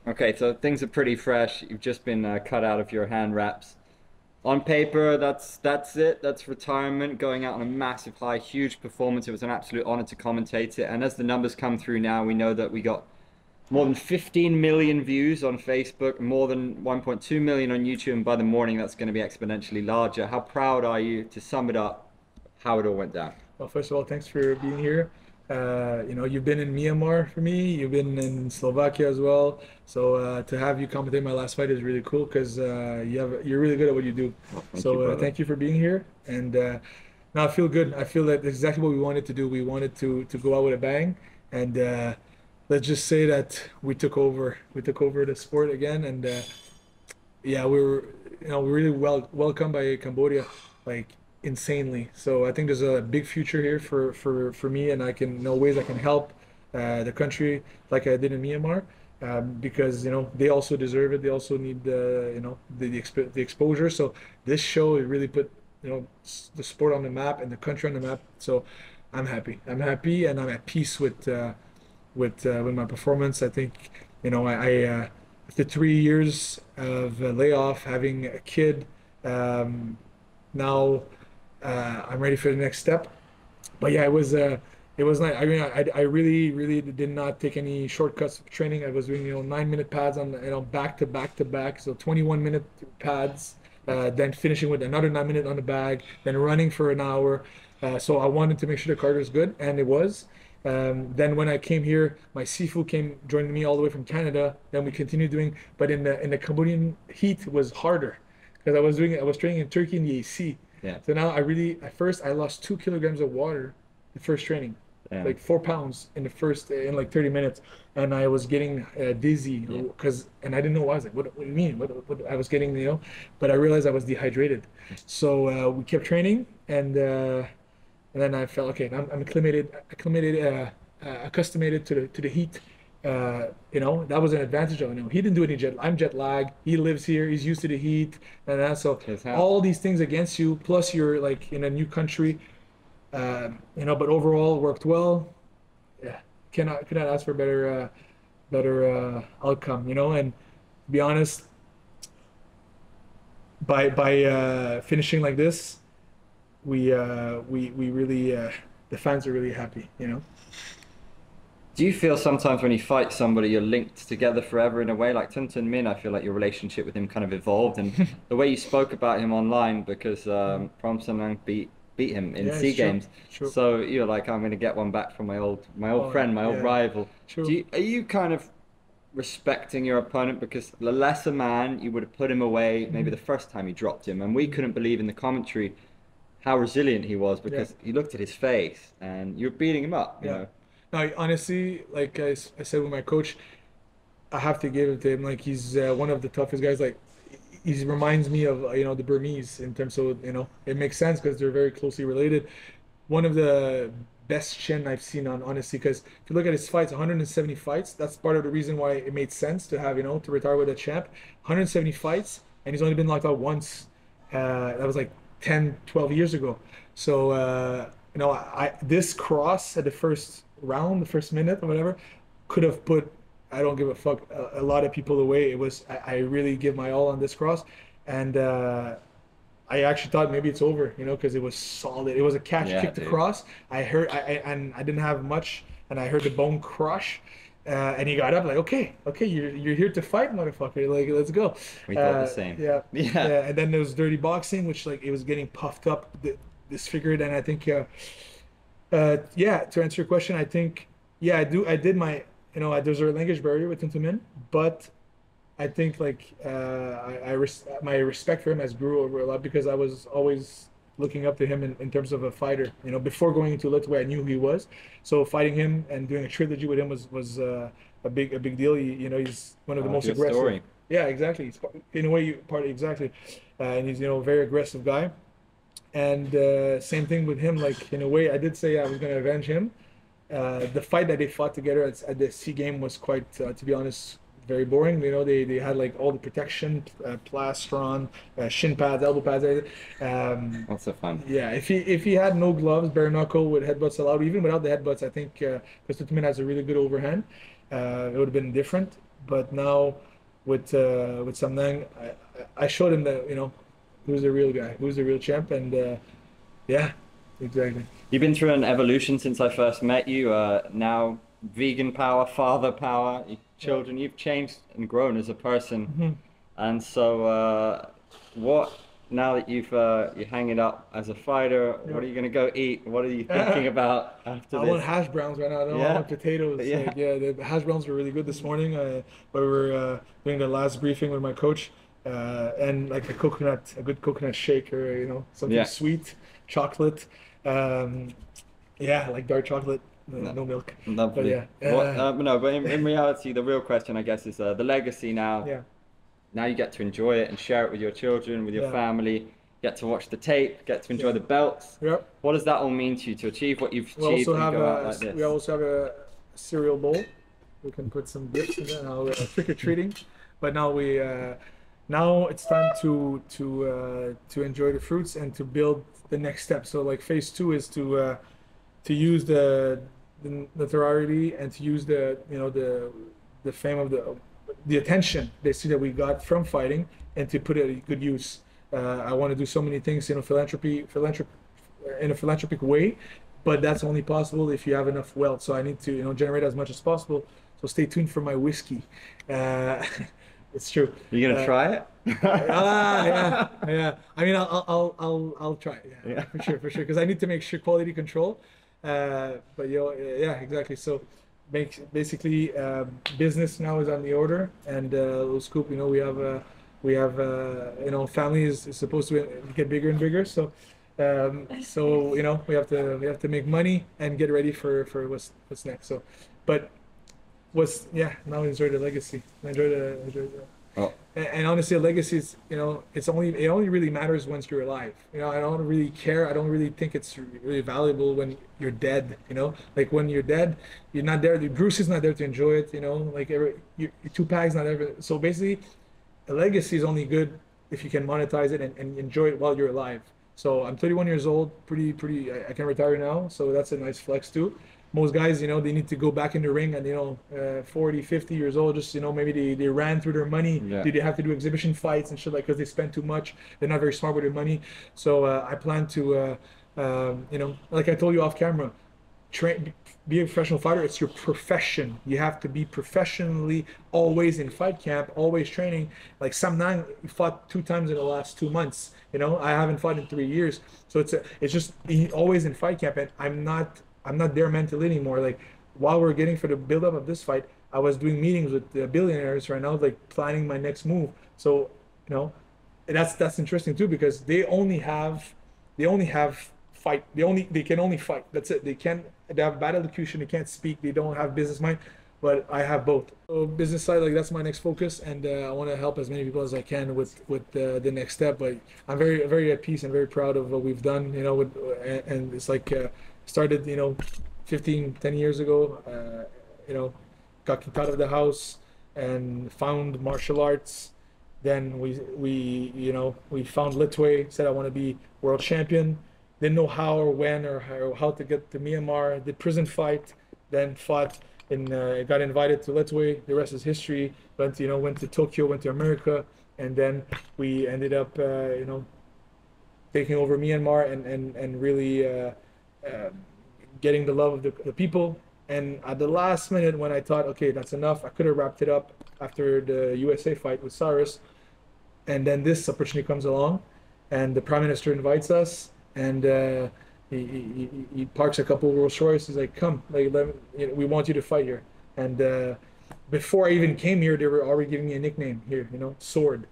Okay, so things are pretty fresh. You've just been cut out of your hand wraps. On paper, that's it. That's retirement, going out on a massive high, huge performance. It was an absolute honor to commentate it. And as the numbers come through now, we know that we got more than 15 million views on Facebook, more than 1.2 million on YouTube, and by the morning that's going to be exponentially larger. How proud are you, to sum it up, how it all went down? Well, first of all, thanks for being here. You've been in Myanmar for me. You've been in Slovakia as well. So to have you commentate my last fight is really cool because you're really good at what you do. Well, thank you, So brother. thank you for being here. And now I feel good. I feel that that's exactly what we wanted to do. We wanted to go out with a bang, and let's just say that we took over. We took over the sport again, and yeah, we were we're really welcomed by Cambodia, like insanely. So I think there's a big future here for me, and I can ways I can help the country like I did in Myanmar, because they also deserve it. They also need the exposure. So this show it really put the sport on the map and the country on the map. So I'm happy. I'm happy, and I'm at peace with my performance. I think I after 3 years of layoff, having a kid, now I'm ready for the next step. But yeah, it was nice. I mean, I really did not take any shortcuts of training. I was doing 9-minute pads on back to back to back, so 21-minute pads. Then finishing with another 9 minute on the bag, then running for an hour. So I wanted to make sure the cardio was good, and it was. Then when I came here, my Sifu came joining me all the way from Canada. Then we continued doing, but in the Cambodian heat was harder because I was training in Turkey in the AC. Yeah. So now at first I lost 2 kilograms of water the first training, Yeah. like 4 pounds in like 30 minutes, and I was getting dizzy Yeah. because and I didn't know why. I was like, what do you mean? What I was getting, but I realized I was dehydrated. So we kept training, and then I felt okay. I'm accustomed to the heat. That was an advantage of him. He didn't do any jet. I'm jet lag. He lives here. He's used to the heat, and that. So Cheers, how? all these things against you, plus you're like in a new country. But overall worked well. Yeah, cannot ask for better outcome. And to be honest, by finishing like this, we really the fans are really happy. Do you feel sometimes when you fight somebody, you're linked together forever in a way? Like Tun Min, I feel like your relationship with him kind of evolved, and the way you spoke about him online because Prom Samang beat him in Yeah, Sea it's true. Games. True. So you're like, I'm going to get one back from my old Oh, friend, my old yeah, rival. true. Are you kind of respecting your opponent because the lesser man, you would have put him away maybe Mhm. the first time you dropped him, and we couldn't believe in the commentary how resilient he was Yeah, because you looked at his face and you're beating him up, you yeah. know. No, honestly, like I said with my coach, I have to give it to him. Like he's one of the toughest guys. Like he reminds me of the Burmese in terms of it makes sense because they're very closely related. One of the best chin I've seen on honestly because if you look at his fights, 170 fights. That's part of the reason why it made sense to have to retire with a champ. 170 fights, and he's only been knocked out once. That was like 10, 12 years ago. So I this cross at the first round, the first minute or whatever, could have put I don't give a fuck a lot of people away. It was I really give my all on this cross, and I actually thought maybe it's over, because it was solid. It was a catch, Yeah, kicked dude. across. I heard and I didn't have much, and I heard the bone crush. And he got up like, okay, you're here to fight, motherfucker. Like, let's go. We thought the same. Yeah, Yeah. yeah. And then there was dirty boxing, which like it was getting puffed up, disfigured. And I think, yeah. To answer your question, I think, yeah, I do. I did my, there's a language barrier with Tintamin, but I think like my respect for him has grew over a lot because I was always looking up to him in terms of a fighter. Before going into Litway, I knew who he was. So fighting him and doing a trilogy with him was a big deal. He's one of the Part of most your aggressive. story. Yeah, exactly. In a way, part exactly, and he's a very aggressive guy. And same thing with him. Like in a way, I did say I was going to avenge him. The fight that they fought together at the Sea Game was quite, to be honest, very boring. They had like all the protection, plastron, shin pads, elbow pads, everything. Lots of fun. Yeah, if he had no gloves, bare knuckle with headbutts allowed, even without the headbutts, I think because Tutman has a really good overhand, it would have been different. but now with Samnang, I showed him that who's the real guy, who's the real champ, and yeah, exactly. You've been through an evolution since I first met you. Now vegan power, father power, children. You've changed and grown as a person. Mm-hmm. And so, what now that you're hanging up as a fighter? Yeah. What are you gonna go eat? What are you thinking about after I this? want hash browns right now. I don't want potatoes. Yeah. Like, yeah, the hash browns were really good this morning. We were doing the last briefing with my coach, and like a good coconut shake, or something sweet, chocolate. Yeah, like dark chocolate, no milk. Lovely. But yeah. No, but in reality, the real question, I guess, is the legacy now. Yeah. Now you get to enjoy it and share it with your children, with your family. Get to watch the tape, get to enjoy the belts. Yep. What does that all mean to you to achieve what you've achieved and go out like this? We also have a cereal bowl. We can put some dips in there. Now trick or treating, but now now it's time to enjoy the fruits and to build the next step. So like phase 2 is to use the notoriety and to use the fame of the attention basically that we got from fighting, and to put it at good use. I want to do so many things in a philanthropic way, but that's only possible if you have enough wealth. So I need to generate as much as possible. So stay tuned for my whiskey. It's true. You gonna try it? Yeah. I mean, I'll try it. Yeah, for sure, because I need to make sure quality control. But yeah, exactly. So basically business now is on the order, and little scoop. We have family is supposed to get bigger and bigger. So we have to make money and get ready for what's next. So, but now enjoy the legacy. Enjoy the. Oh. And honestly, a legacy is, it only really matters once you're alive. I don't really care. I don't really think it's really valuable when you're dead. Like when you're dead, you're not there. Bruce is not there to enjoy it. Like your Tupac's not there. So basically, a legacy is only good if you can monetize it and enjoy it while you're alive. So I'm 31 years old. I can retire now. So that's a nice flex too. Most guys, they need to go back in the ring at 40, 50 years old. Just maybe they ran through their money. Yeah. They have to do exhibition fights and shit, like, because they spend too much. They're not very smart with their money. So I plan to like I told you off camera, be a professional fighter. It's your profession. You have to be professionally always in fight camp, always training. Like Sam Nang fought 2 times in the last 2 months. I haven't fought in 3 years. So it's just always in fight camp, and I'm not there mentally anymore. Like while we're getting for the build-up of this fight, I was doing meetings with billionaires right now, like planning my next move. So that's interesting too, because they can only fight. That's it. They have bad elocution. They can't speak. They don't have business mind. But I have both. So business side, like that's my next focus, and I want to help as many people as I can with the next step. But I'm very very at peace and very proud of what we've done. And it's like. Started 10 years ago, got kicked out of the house and found martial arts. Then we found Leduc, said I want to be world champion. Didn't know how or when or how to get to Myanmar. Did prison fight, then fought got invited to Leduc. The rest is history. Went to Tokyo, went to America, and then we ended up taking over Myanmar and really getting the love of the people. And at the last minute, when I thought, okay, that's enough, I could have wrapped it up after the USA fight with Cyrus, and then this opportunity comes along, and the Prime Minister invites us, and he parks a couple of Rolls Royce. He's like, come, like, we want you to fight here. And before I even came here, they were already giving me a nickname here, Sword,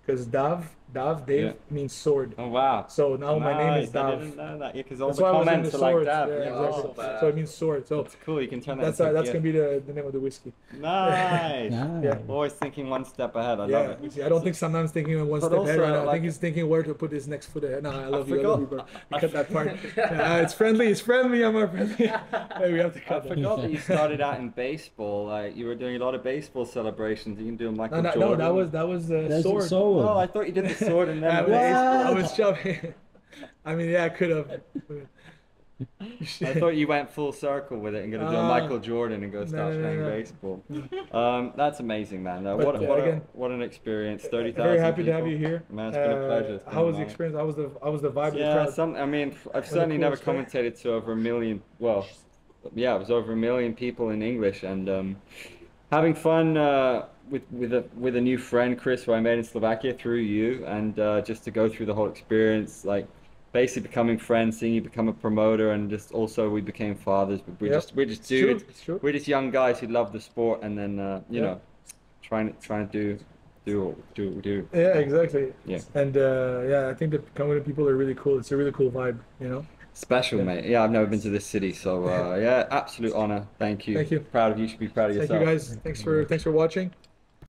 because Dave means sword. Oh wow! So now my name is Dav. I didn't know that. Yeah, because all That's the why I was in comments the are like swords. Dav. Yeah, Yeah, exactly. oh, So it means sword. So that's cool. You can turn that. That's gonna be the name of the whiskey. Nice. Yeah. Always thinking one step ahead. I love it. See, I don't think sometimes thinking one step ahead right now. I think he's thinking where to put his next foot ahead. No, I love you, bro. We cut that part. It's friendly. It's friendly. I'm more friendly. We have to cut. I forgot that you started out in baseball. Like you were doing a lot of baseball celebrations. You can do Michael Jordan. No, that was the sword. Oh, I thought you did the sword and then baseball. I was jumping. I mean, yeah, I could have. I thought you went full circle with it and gonna do a Michael Jordan and go No, start no, playing no, baseball. no. That's amazing, man. But again, What an experience. thirty very thousand happy to have people. you here. Man, it's been a pleasure. It's been How an was the honor. experience? How was the vibe of the Yeah, crowd? I mean, I've Was it certainly cool never experience? commentated to over a million. Well, yeah, it was over a million people in English, and having fun with a new friend, Chris, who I made in Slovakia through you, and just to go through the whole experience, like basically becoming friends, seeing you become a promoter, and just also we became fathers. But Yep, we're just it's true. dudes, It's true. we're just young guys who love the sport, and then you Yeah. know, trying to do what we do. Yeah, exactly. Yeah. And yeah, I think the Cambodian people are really cool. It's a really cool vibe, you know? Special, Yeah. mate. Yeah, I've never been to this city, so yeah, absolute honor. Thank you. Thank you. Proud of you. You should be proud of Thank you yourself. guys. Thanks for watching.